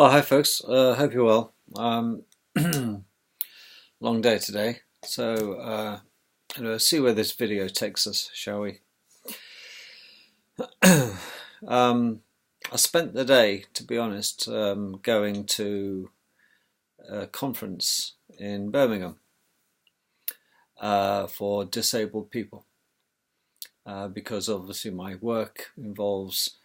Oh, hi folks. Hope you're well. Long day today, so see where this video takes us, shall we? I spent the day, to be honest, going to a conference in Birmingham for disabled people, because obviously my work involves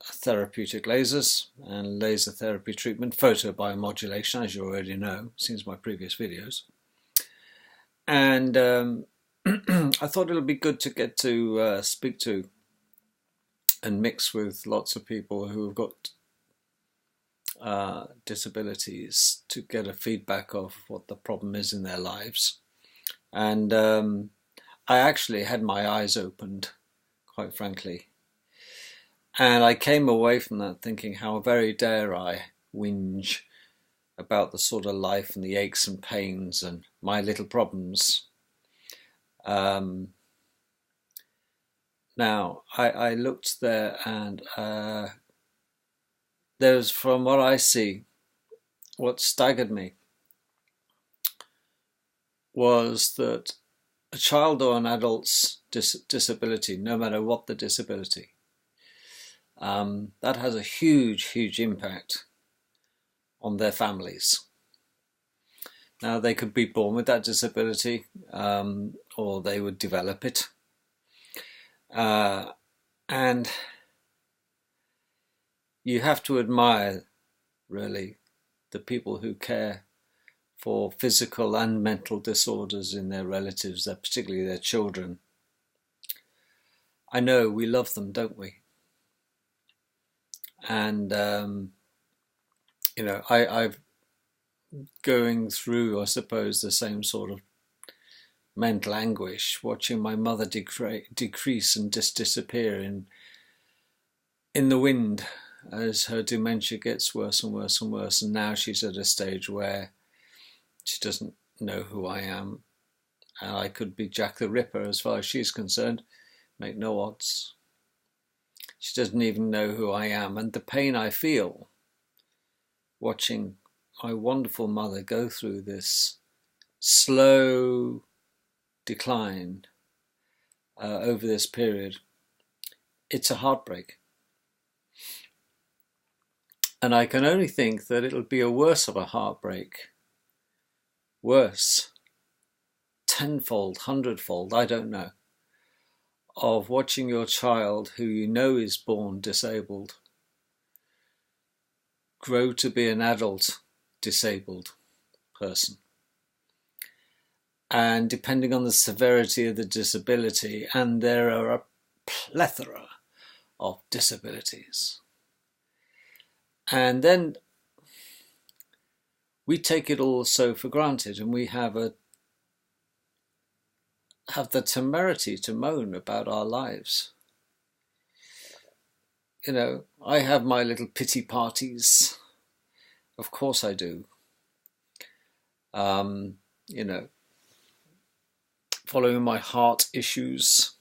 therapeutic lasers and laser therapy treatment, photobiomodulation, as you already know, since my previous videos. And I thought it would be good to get to speak to and mix with lots of people who have got disabilities to get a feedback of what the problem is in their lives. And I actually had my eyes opened, quite frankly. And I came away from that thinking, how very dare I whinge about the sort of life and the aches and pains and my little problems. Now, I looked there, and there's, from what I see, what staggered me was that a child or an adult's disability, no matter what the disability, that has a huge impact on their families. Now, they could be born with that disability, or they would develop it. And you have to admire, really, the people who care for physical and mental disorders in their relatives, particularly their children. I know we love them, don't we? And I've going through, I suppose, the same sort of mental anguish, watching my mother decrease and disappear in the wind as her dementia gets worse and worse and worse. And now she's at a stage where she doesn't know who I am, and I could be Jack the Ripper as far as she's concerned. Make no odds. She doesn't even know who I am, and the pain I feel watching my wonderful mother go through this slow decline over this period, it's a heartbreak. And I can only think that it'll be a worse of a heartbreak, worse, tenfold, hundredfold, I don't know, of watching your child, who you know is born disabled, grow to be an adult disabled person. And depending on the severity of the disability, and there are a plethora of disabilities, and then we take it all so for granted, and we have the temerity to moan about our lives. You know, I have my little pity parties. Of course I do. Following my heart issues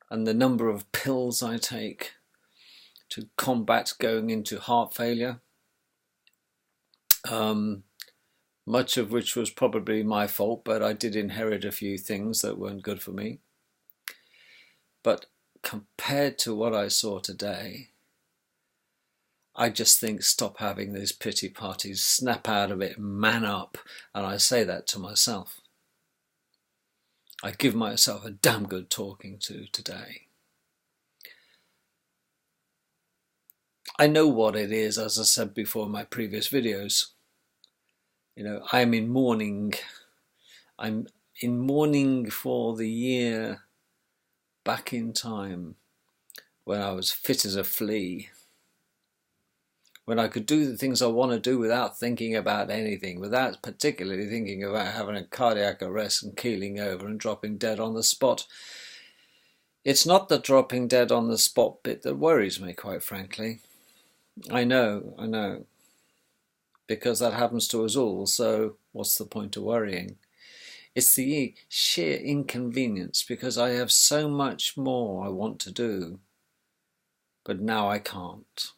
and the number of pills I take to combat going into heart failure, much of which was probably my fault, but I did inherit a few things that weren't good for me. But compared to what I saw today, I just think, stop having these pity parties, snap out of it, man up. And I say that to myself. I give myself a damn good talking to today. I know what it is, as I said before in my previous videos. You know, I'm in mourning. I'm in mourning for the year back in time when I was fit as a flea, when I could do the things I want to do without thinking about anything, without particularly thinking about having a cardiac arrest and keeling over and dropping dead on the spot. It's not the dropping dead on the spot bit that worries me, quite frankly. I know, because that happens to us all, so what's the point of worrying? It's the sheer inconvenience, because I have so much more I want to do, but now I can't.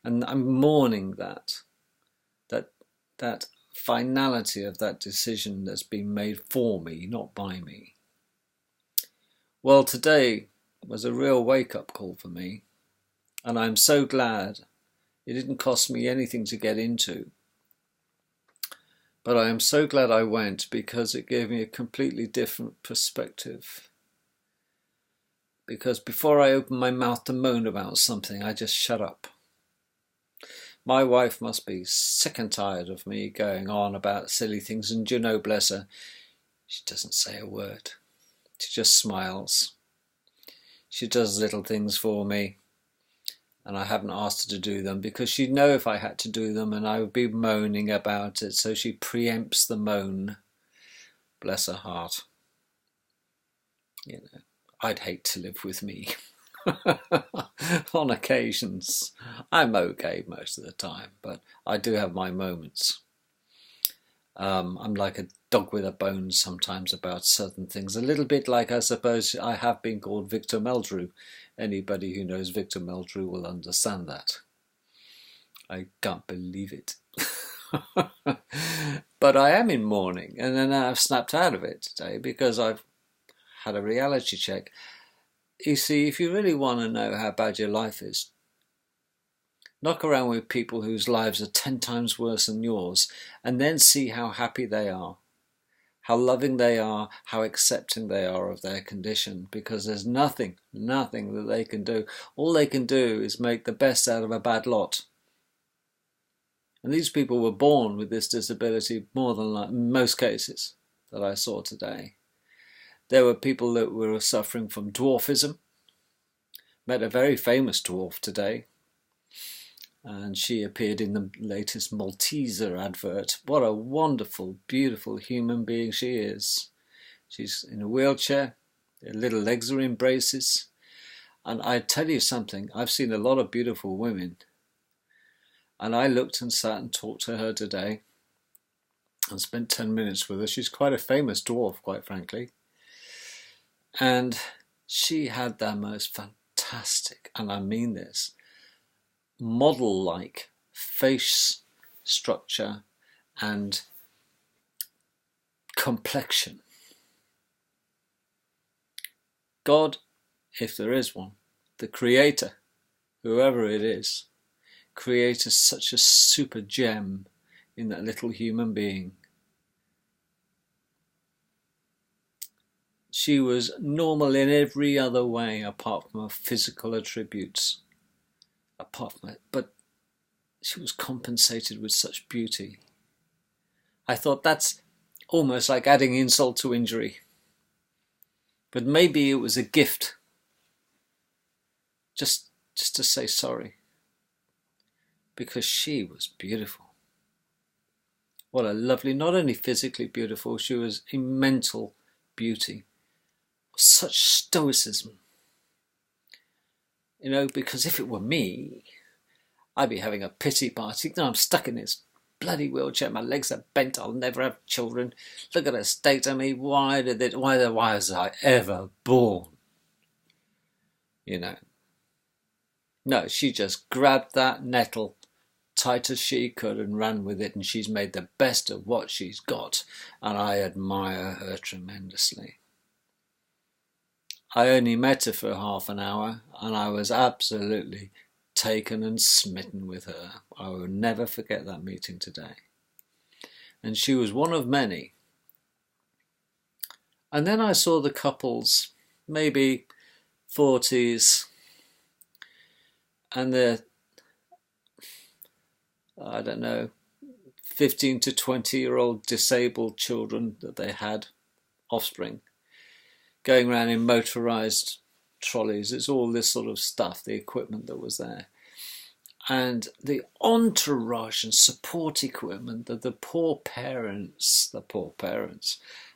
And I'm mourning that finality of that decision that's been made for me, not by me. Well, today was a real wake-up call for me, and I'm so glad it didn't cost me anything to get into. But I am so glad I went, because it gave me a completely different perspective. Because before I opened my mouth to moan about something, I just shut up. My wife must be sick and tired of me going on about silly things, and you know, bless her, she doesn't say a word. She just smiles. She does little things for me, and I haven't asked her to do them because she'd know if I had to do them and I would be moaning about it, so she preempts the moan. Bless her heart. You know, I'd hate to live with me. On occasions. I'm okay most of the time, but I do have my moments. I'm like a dog with a bone sometimes about certain things. A little bit like, I suppose, I have been called Victor Meldrew. Anybody who knows Victor Meldrew will understand that. I can't believe it. But I am in mourning, and then I've snapped out of it today because I've had a reality check. You see, if you really want to know how bad your life is, knock around with people whose lives are 10 times worse than yours, and then see how happy they are, how loving they are, how accepting they are of their condition, because there's nothing that they can do. All they can do is make the best out of a bad lot. And these people were born with this disability more than in most cases that I saw today. There were people that were suffering from dwarfism. Met a very famous dwarf today, and she appeared in the latest Malteser advert. What a wonderful, beautiful human being she is. She's in a wheelchair, her little legs are in braces. And I tell you something, I've seen a lot of beautiful women. And I looked and sat and talked to her today and spent 10 minutes with her. She's quite a famous dwarf, quite frankly. And she had the most fantastic, and I mean this, model-like face structure and complexion. God, if there is one, the creator, whoever it is, created such a super gem in that little human being. She was normal in every other way apart from her physical attributes. Apart from it, but she was compensated with such beauty. I thought that's almost like adding insult to injury. But maybe it was a gift. Just to say sorry. Because she was beautiful. What a lovely, not only physically beautiful, she was in mental beauty. Such stoicism. You know, because if it were me, I'd be having a pity party. No, I'm stuck in this bloody wheelchair. My legs are bent. I'll never have children. Look at the state of me. Why was I ever born? You know. No, she just grabbed that nettle tight as she could and ran with it, and she's made the best of what she's got, and I admire her tremendously. I only met her for half an hour, and I was absolutely taken and smitten with her. I will never forget that meeting today. And she was one of many. And then I saw the couples, maybe 40s, and they're, I don't know, 15 to 20-year-old disabled children that they had, offspring, going around in motorised trolleys. It's all this sort of stuff, the equipment that was there. And the entourage and support equipment that the poor parents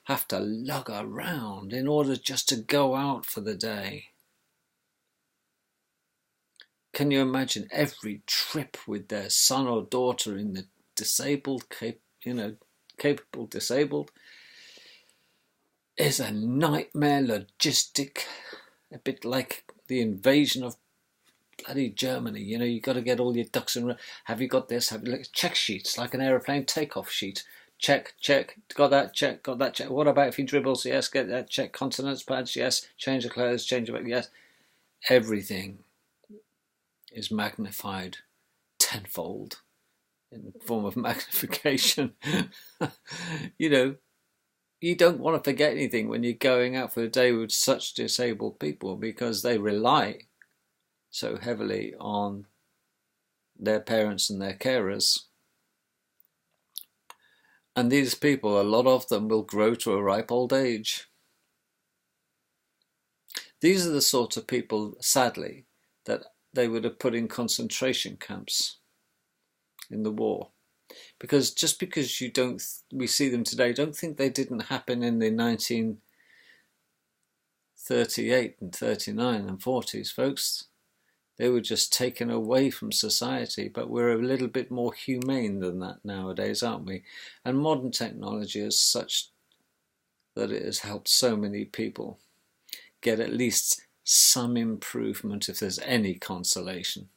have to lug around in order just to go out for the day. Can you imagine every trip with their son or daughter in the disabled, capable disabled, is a nightmare logistic, a bit like the invasion of bloody Germany, you've got to get all your ducks in. Have you got this? Have you check sheets like an aeroplane takeoff sheet? Check, got that, check. What about if he dribbles? Yes, get that, check. Consonants, pads, yes. Change the clothes, change the, yes. Everything is magnified tenfold in the form of magnification. You don't want to forget anything when you're going out for a day with such disabled people, because they rely so heavily on their parents and their carers. And these people, a lot of them, will grow to a ripe old age. These are the sort of people, sadly, that they would have put in concentration camps in the war. Because just because we see them today, don't think they didn't happen in the 1938 and 39 and 40s, folks. They were just taken away from society, but we're a little bit more humane than that nowadays, aren't we? And modern technology is such that it has helped so many people get at least some improvement, if there's any consolation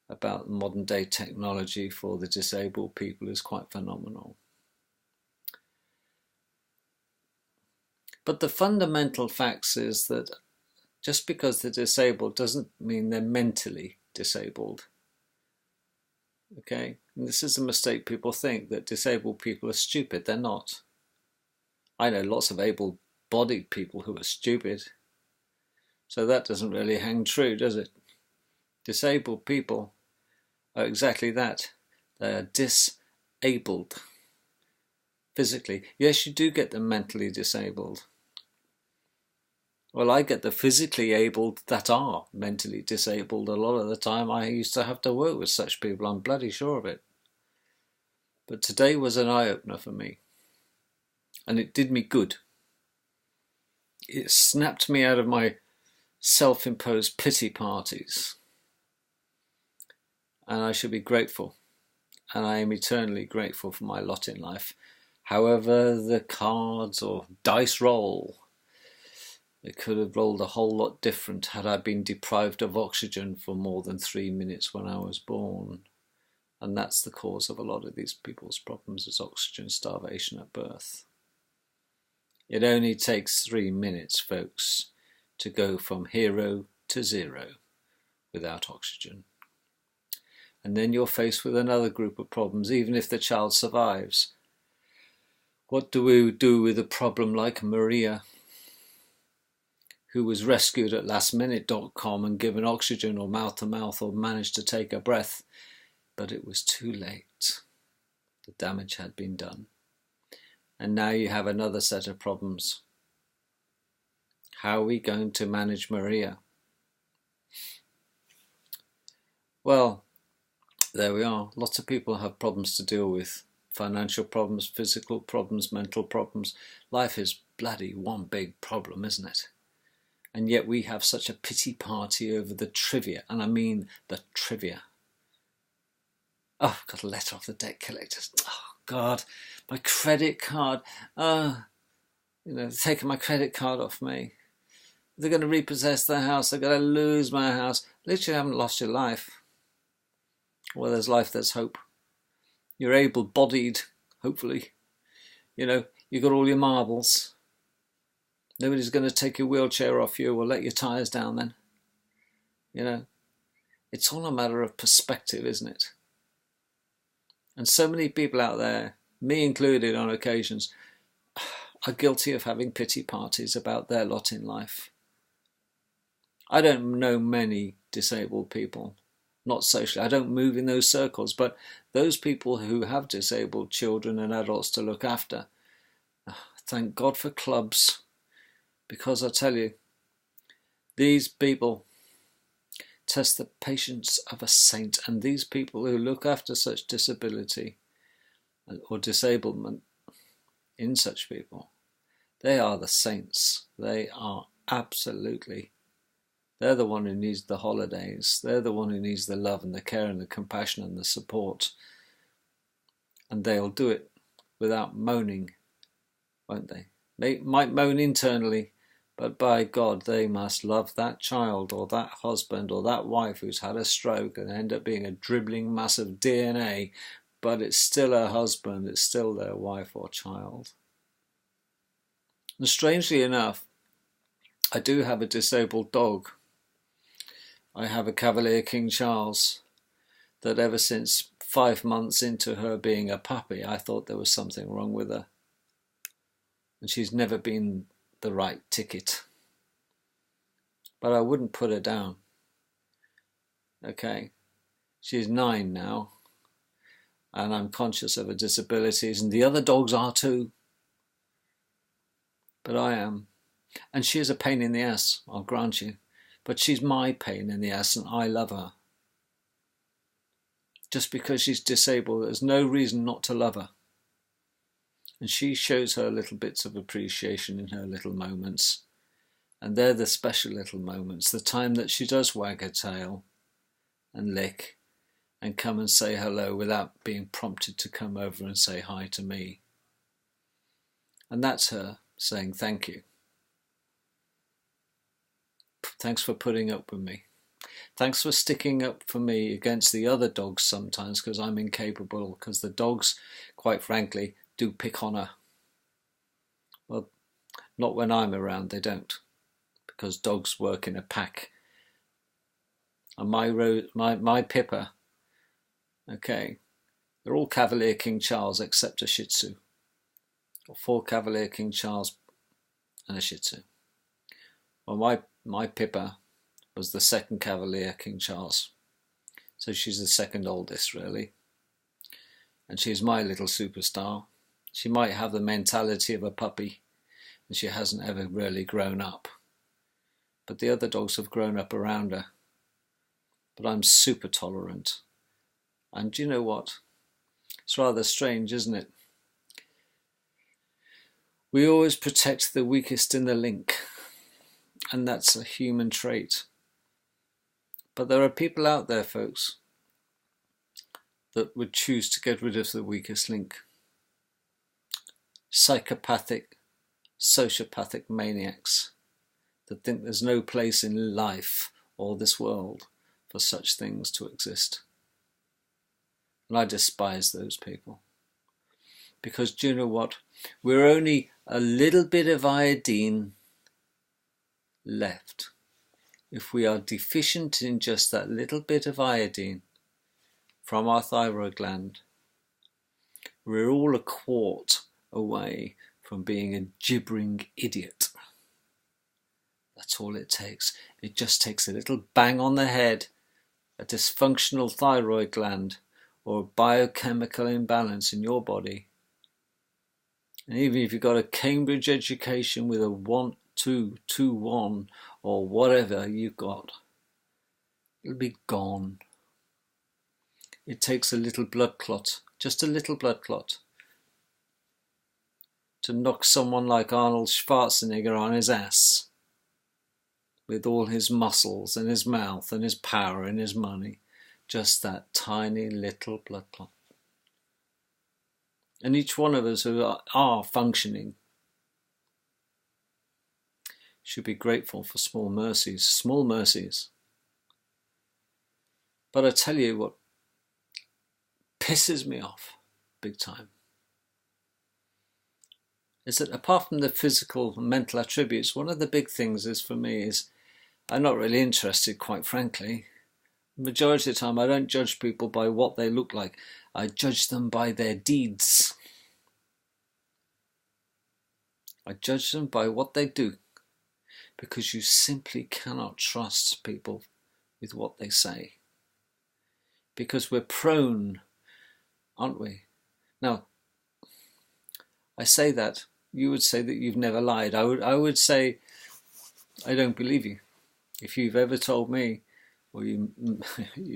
about modern day technology for the disabled people, is quite phenomenal. But the fundamental facts is that just because they're disabled doesn't mean they're mentally disabled. Okay? And this is a mistake. People think that disabled people are stupid. They're not. I know lots of able-bodied people who are stupid. So that doesn't really hang true, does it? Disabled people are exactly that. They are disabled physically. Yes, you do get them mentally disabled. Well, I get the physically abled that are mentally disabled a lot of the time. I used to have to work with such people, I'm bloody sure of it. But today was an eye-opener for me. And it did me good. It snapped me out of my self-imposed pity parties. And I should be grateful. And I am eternally grateful for my lot in life. However the cards or dice roll, it could have rolled a whole lot different had I been deprived of oxygen for more than 3 minutes when I was born. And that's the cause of a lot of these people's problems, is oxygen starvation at birth. It only takes 3 minutes, folks, to go from hero to zero without oxygen. And then you're faced with another group of problems, even if the child survives. What do we do with a problem like Maria, who was rescued at lastminute.com and given oxygen or mouth-to-mouth or managed to take a breath, but it was too late. The damage had been done. And now you have another set of problems. How are we going to manage Maria? Well, there we are. Lots of people have problems to deal with. Financial problems, physical problems, mental problems. Life is bloody one big problem, isn't it? And yet we have such a pity party over the trivia, and I mean the trivia. Oh, I've got a letter off the debt collectors. Oh, God, my credit card. They're taking my credit card off me. They're going to repossess the house. They're going to lose my house. Literally, haven't lost your life. Well, there's life, there's hope. You're able-bodied, hopefully. You've got all your marbles. Nobody's going to take your wheelchair off you or let your tyres down then. It's all a matter of perspective, isn't it? And so many people out there, me included on occasions, are guilty of having pity parties about their lot in life. I don't know many disabled people, not socially. I don't move in those circles, but those people who have disabled children and adults to look after, thank God for clubs. Because I tell you, these people test the patience of a saint, and these people who look after such disability or disablement in such people, they are the saints. They are absolutely, they're the one who needs the holidays. They're the one who needs the love and the care and the compassion and the support. And they'll do it without moaning, won't they? They might moan internally, But by God, they must love that child or that husband or that wife who's had a stroke and end up being a dribbling mass of DNA, but it's still her husband, it's still their wife or child. And strangely enough, I do have a disabled dog. I have a Cavalier King Charles that ever since 5 months into her being a puppy, I thought there was something wrong with her. And she's never been the right ticket. But I wouldn't put her down. Okay, she's 9 now, and I'm conscious of her disabilities, and the other dogs are too. But I am. And she is a pain in the ass, I'll grant you. But she's my pain in the ass, and I love her. Just because she's disabled, there's no reason not to love her. And she shows her little bits of appreciation in her little moments. And they're the special little moments, the time that she does wag her tail and lick and come and say hello without being prompted to come over and say hi to me. And that's her saying thank you. Thanks for putting up with me. Thanks for sticking up for me against the other dogs sometimes, because I'm incapable, because the dogs, quite frankly, do pick on her. Well, not when I'm around, they don't, because dogs work in a pack. And my Pippa, okay, they're all Cavalier King Charles except a Shih Tzu. Or 4 Cavalier King Charles and a Shih Tzu. Well, my Pippa was the second Cavalier King Charles. So she's the second oldest, really. And she's my little superstar. She might have the mentality of a puppy, and she hasn't ever really grown up. But the other dogs have grown up around her. But I'm super tolerant. And do you know what? It's rather strange, isn't it? We always protect the weakest in the link. And that's a human trait. But there are people out there, folks, that would choose to get rid of the weakest link. Psychopathic, sociopathic maniacs that think there's no place in life or this world for such things to exist. And I despise those people. Because do you know what? We're only a little bit of iodine left. If we are deficient in just that little bit of iodine from our thyroid gland, we're all a quart away from being a gibbering idiot. That's all it takes. It just takes a little bang on the head, a dysfunctional thyroid gland, or a biochemical imbalance in your body. And even if you've got a Cambridge education with a 1-2-2-1 or whatever you've got, it'll be gone. It takes a little blood clot, just a little blood clot, to knock someone like Arnold Schwarzenegger on his ass with all his muscles and his mouth and his power and his money. Just that tiny little blood clot. And each one of us who are functioning should be grateful for small mercies, small mercies. But I tell you what pisses me off big time is that apart from the physical and mental attributes, one of the big things is for me is I'm not really interested, quite frankly. The majority of the time I don't judge people by what they look like. I judge them by their deeds. I judge them by what they do. Because you simply cannot trust people with what they say. Because we're prone, aren't we? Now, I say that, you would say that you've never lied. I would say, I don't believe you. If you've ever told me, or you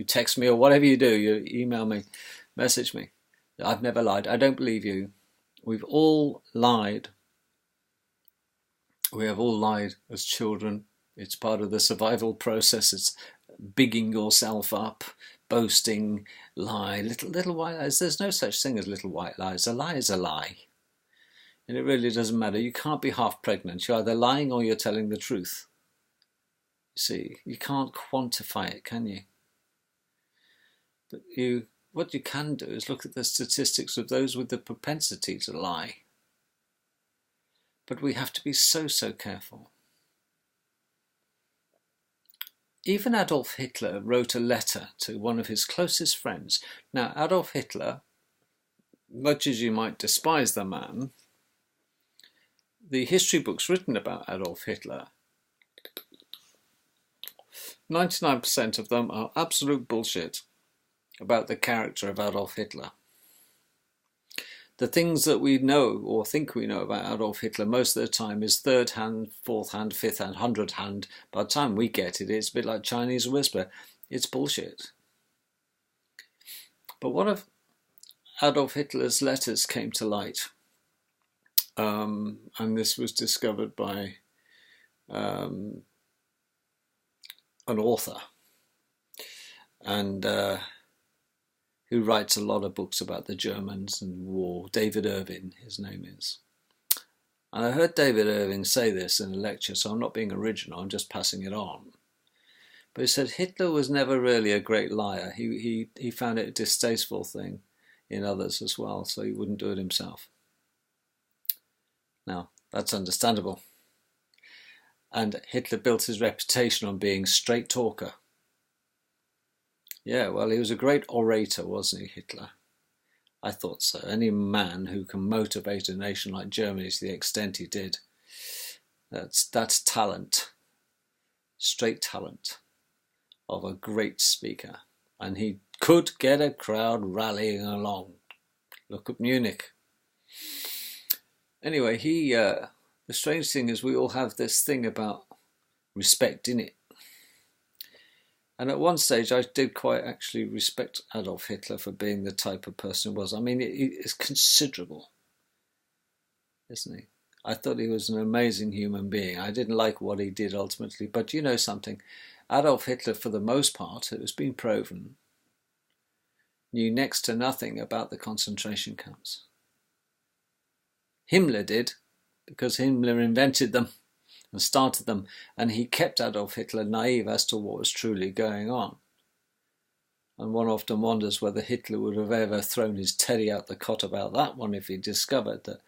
text me, or whatever you do, you email me, message me, I've never lied. I don't believe you. We've all lied. We have all lied as children. It's part of the survival process. It's bigging yourself up, boasting, lie, little white lies. There's no such thing as little white lies. A lie is a lie. And it really doesn't matter. You can't be half pregnant. You're either lying or you're telling the truth. You see, you can't quantify it, can you? But what you can do is look at the statistics of those with the propensity to lie. But we have to be so careful. Even Adolf Hitler wrote a letter to one of his closest friends. Now, Adolf Hitler, much as you might despise the man, the history books written about Adolf Hitler, 99% of them are absolute bullshit about the character of Adolf Hitler. The things that we know or think we know about Adolf Hitler most of the time is third hand, fourth hand, fifth hand, 100th hand. By the time we get it, it's a bit like Chinese whisper. It's bullshit. But what if Adolf Hitler's letters came to light? And this was discovered by an author, and who writes a lot of books about the Germans and war. David Irving, his name is. And I heard David Irving say this in a lecture, so I'm not being original, I'm just passing it on. But he said Hitler was never really a great liar. He found it a distasteful thing in others as well, so he wouldn't do it himself. Now, that's understandable. And Hitler built his reputation on being a straight talker. Yeah, well, he was a great orator, wasn't he, Hitler? I thought so. Any man who can motivate a nation like Germany to the extent he did, that's talent, straight talent of a great speaker. And he could get a crowd rallying along. Look at Munich. Anyway, the strange thing is we all have this thing about respect in it. And at one stage, I did quite actually respect Adolf Hitler for being the type of person he was. I mean, it's considerable, isn't he? I thought he was an amazing human being. I didn't like what he did ultimately, but you know something? Adolf Hitler, for the most part, it has been proven, knew next to nothing about the concentration camps. Himmler did, because Himmler invented them and started them, and he kept Adolf Hitler naive as to what was truly going on. And one often wonders whether Hitler would have ever thrown his teddy out the cot about that one if he discovered that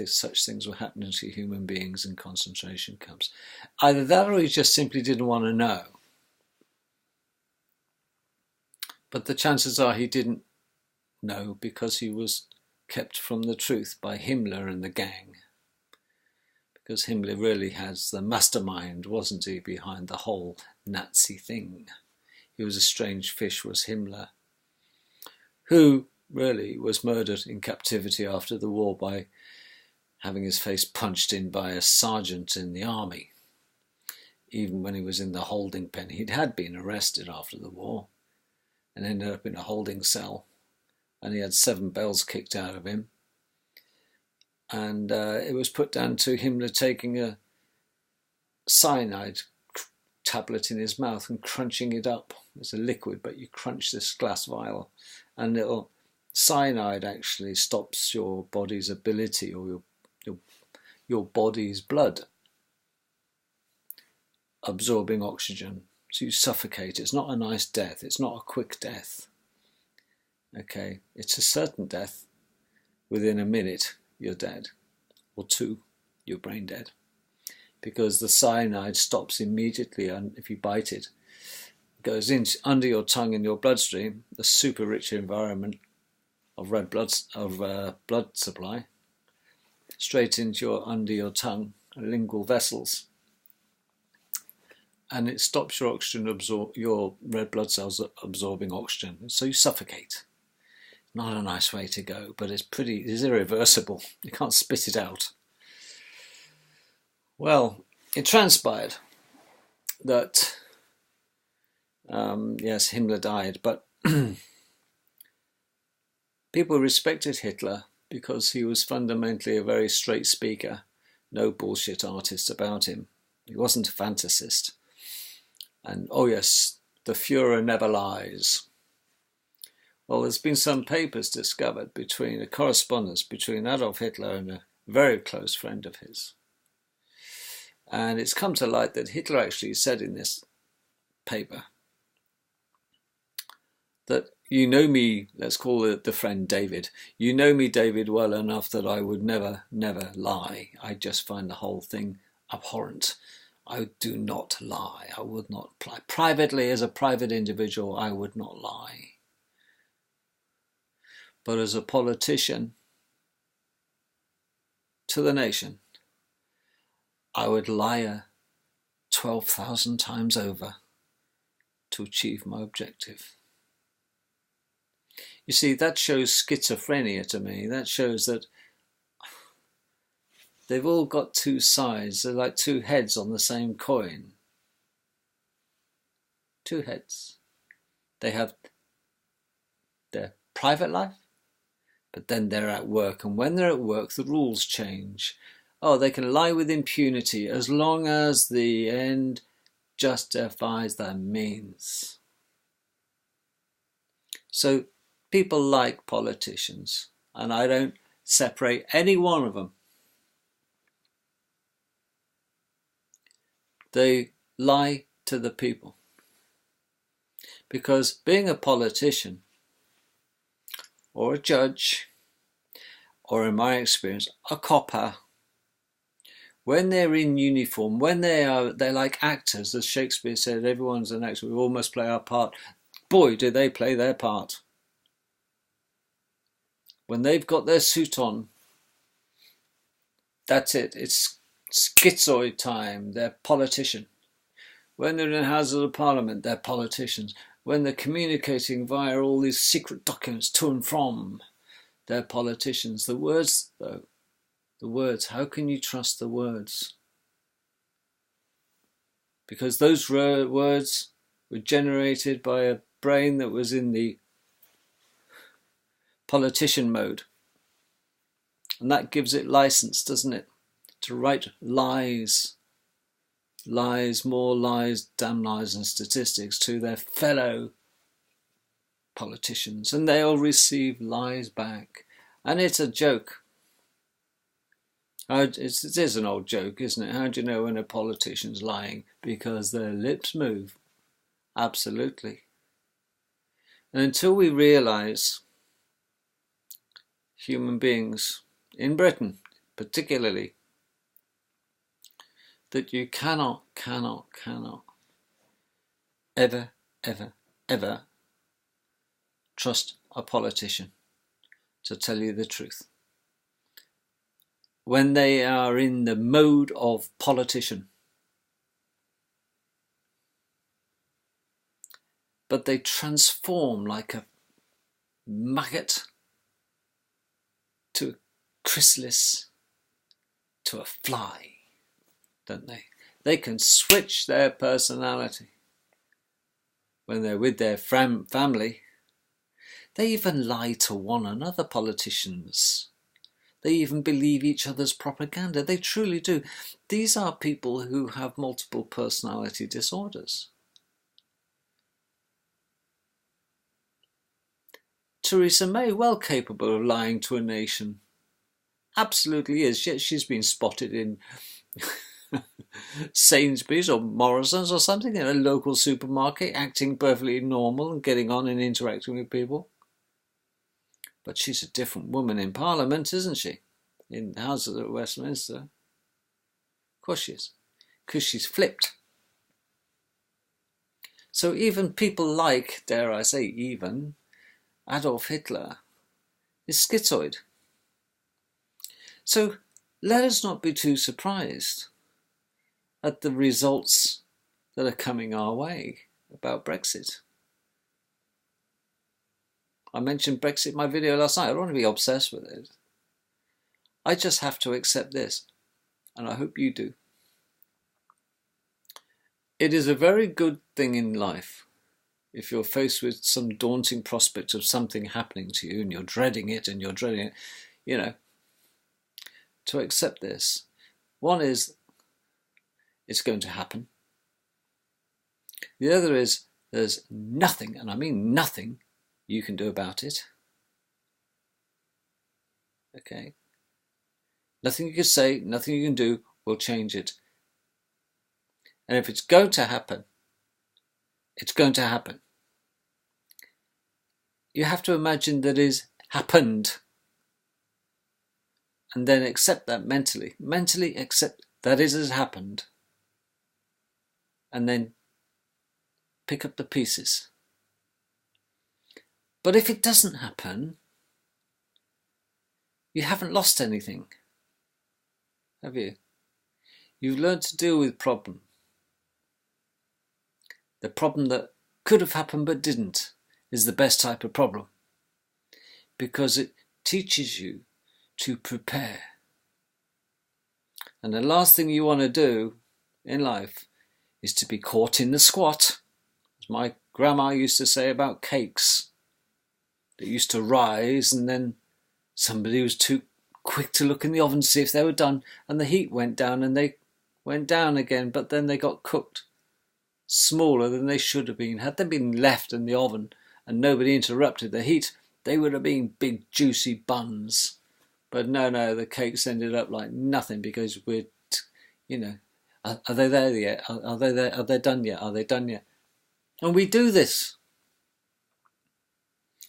such things were happening to human beings in concentration camps. Either that or he just simply didn't want to know. But the chances are he didn't know because he was kept from the truth by Himmler and the gang. Because Himmler really has the mastermind, wasn't he, behind the whole Nazi thing. He was a strange fish, was Himmler, who really was murdered in captivity after the war by having his face punched in by a sergeant in the army. Even when he was in the holding pen, he had been arrested after the war and ended up in a holding cell, and he had 7 bells kicked out of him. And it was put down to Himmler taking a cyanide tablet in his mouth and crunching it up. It's a liquid, but you crunch this glass vial, and cyanide actually stops your body's ability, or your body's blood absorbing oxygen. So you suffocate. It's not a nice death. It's not a quick death. Okay, it's a certain death. Within a minute, you're dead, or 2, you're brain dead, because the cyanide stops immediately, and if you bite it, it goes in under your tongue and your bloodstream, the super rich environment of red blood supply, straight into under your tongue and lingual vessels, and it stops your oxygen your red blood cells absorbing oxygen, so you suffocate. Not a nice way to go, but it's irreversible. You can't spit it out. Well, it transpired that, yes, Himmler died, but people respected Hitler because he was fundamentally a very straight speaker, no bullshit artist about him. He wasn't a fantasist. And, oh yes, the Führer never lies. Well, there's been some papers discovered between a correspondence between Adolf Hitler and a a very close friend of his. And it's come to light that Hitler actually said in this paper that, you know me, let's call it the friend David, you know me, David, well enough that I would never, never lie. I just find the whole thing abhorrent. I do not lie. I would not lie. Privately, as a private individual, I would not lie. But as a politician to the nation, I would lie 12,000 times over to achieve my objective. You see, that shows schizophrenia to me. That shows that they've all got two sides. They're like two heads on the same coin. Two heads. They have their private life, but then they're at work. And when they're at work, the rules change. Oh, they can lie with impunity as long as the end justifies the means. So people like politicians, and I don't separate any one of them. They lie to the people. Because being a politician, or a judge, or in my experience, a copper, when they're in uniform, when they're like actors, as Shakespeare said, everyone's an actor, we all must play our part. Boy, do they play their part. When they've got their suit on, that's it. It's schizoid time. They're politician. When they're in the Houses of Parliament, they're politicians. When they're communicating via all these secret documents to and from, they're politicians. The words, though, the words, how can you trust the words? Because those words were generated by a brain that was in the politician mode. And that gives it license, doesn't it? To write lies, lies, more lies, damn lies and statistics to their fellow politicians. And they'll receive lies back. And it's a joke. It is an old joke, isn't it? How do you know when a politician's lying? Because their lips move. Absolutely. And until we realise, human beings, in Britain particularly, that you cannot ever trust a politician to tell you the truth. When they are in the mode of politician. But they transform like a maggot to a chrysalis to a fly, don't they? They can switch their personality when they're with their family. They even lie to one another, politicians. They even believe each other's propaganda. They truly do. These are people who have multiple personality disorders. Theresa May, well capable of lying to a nation. Absolutely is. She's been spotted in Sainsbury's or Morrison's or something, in a local supermarket, acting perfectly normal and getting on and interacting with people. But she's a different woman in Parliament, isn't she? In the Houses at Westminster. Of course she is. Because she's flipped. So even people like, dare I say even, Adolf Hitler is schizoid. So let us not be too surprised at the results that are coming our way about Brexit. I mentioned Brexit in my video last night. I don't want to be obsessed with it. I just have to accept this, and I hope you do. It is a very good thing in life if you're faced with some daunting prospect of something happening to you and you're dreading it, you know, to accept this. One is, it's going to happen. The other is, there's nothing, and I mean nothing, you can do about it. Okay? Nothing you can say, nothing you can do will change it. And if it's going to happen, it's going to happen. You have to imagine that it's happened. And then accept that mentally. Mentally accept that it has happened. And then pick up the pieces. But if it doesn't happen, you haven't lost anything, have you? You've learned to deal with problem. The problem that could have happened but didn't is the best type of problem, because it teaches you to prepare. And the last thing you want to do in life is to be caught in the squat, as my grandma used to say about cakes that used to rise, and then somebody was too quick to look in the oven to see if they were done, and the heat went down and they went down again, but then they got cooked smaller than they should have been. Had they been left in the oven and nobody interrupted the heat, they would have been big juicy buns. But no, the cakes ended up like nothing, because we're, are they there yet? Are they there? Are they done yet? Are they done yet? And we do this.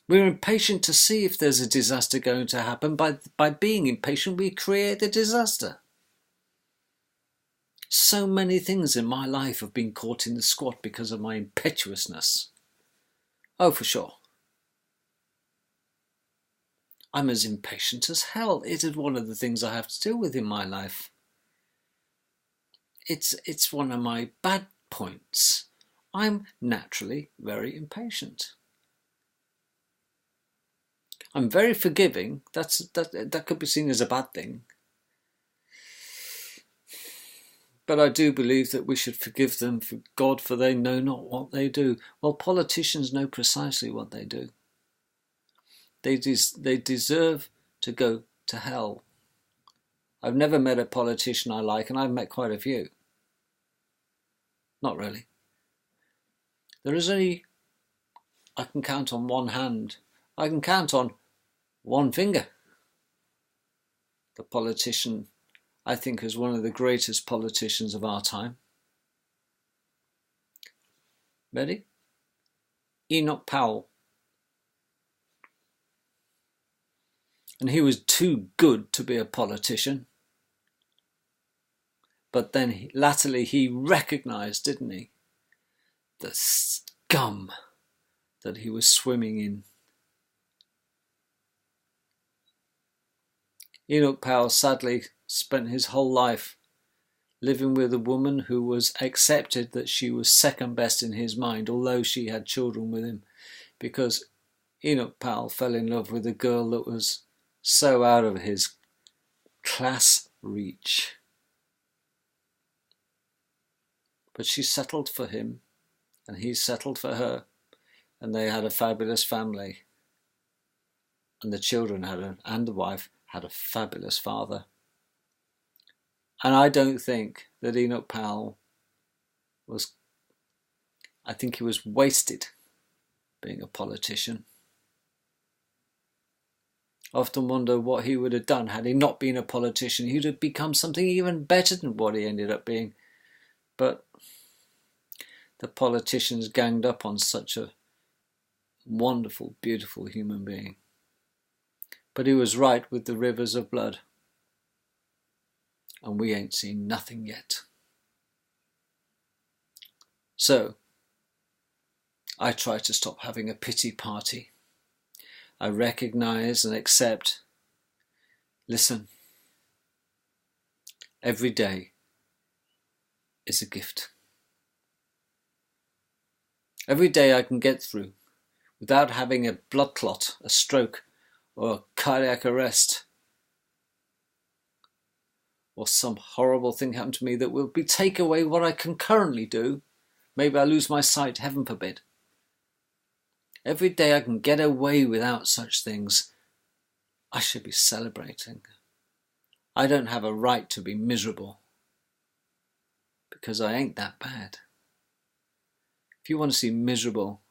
We're impatient to see if there's a disaster going to happen. By being impatient, we create a disaster. So many things in my life have been caught in the squat because of my impetuousness. Oh, for sure. I'm as impatient as hell. It is one of the things I have to deal with in my life. It's one of my bad points. I'm naturally very impatient. I'm very forgiving. That could be seen as a bad thing. But I do believe that we should forgive them, for God, for they know not what they do. Well, politicians know precisely what they do. They deserve to go to hell. I've never met a politician I like, and I've met quite a few. Not really. There is only, I can count on one hand. I can count on one finger. The politician I think is one of the greatest politicians of our time. Ready? Enoch Powell. And he was too good to be a politician. But then latterly he recognised, didn't he, the scum that he was swimming in. Enoch Powell sadly spent his whole life living with a woman who was accepted that she was second best in his mind, although she had children with him, because Enoch Powell fell in love with a girl that was so out of his class reach. But she settled for him, and he settled for her, and they had a fabulous family. And the children and the wife had a fabulous father. And I don't think that Enoch Powell I think he was wasted being a politician. I often wonder what he would have done had he not been a politician. He'd have become something even better than what he ended up being. But the politicians ganged up on such a wonderful, beautiful human being. But he was right with the rivers of blood. And we ain't seen nothing yet. So, I try to stop having a pity party. I recognise and accept. Listen, every day is a gift. Every day I can get through without having a blood clot, a stroke, or a cardiac arrest, or some horrible thing happen to me that will take away what I can currently do. Maybe I lose my sight, heaven forbid. Every day I can get away without such things, I should be celebrating. I don't have a right to be miserable, because I ain't that bad. If you want to see miserable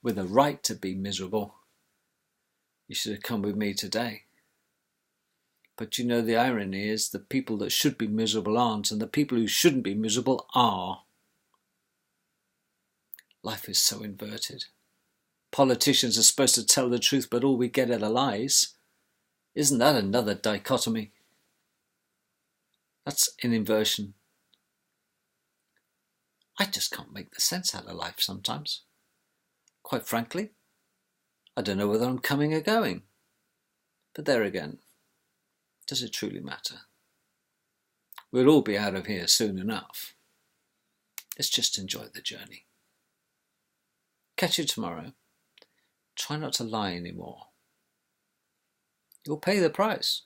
with a right to be miserable, you should have come with me today. But you know, the irony is the people that should be miserable aren't, and the people who shouldn't be miserable are. Life is so inverted. Politicians are supposed to tell the truth, but all we get are the lies. Isn't that another dichotomy? That's an inversion. I just can't make the sense out of life sometimes. Quite frankly, I don't know whether I'm coming or going. But there again, does it truly matter? We'll all be out of here soon enough. Let's just enjoy the journey. Catch you tomorrow. Try not to lie anymore. You'll pay the price.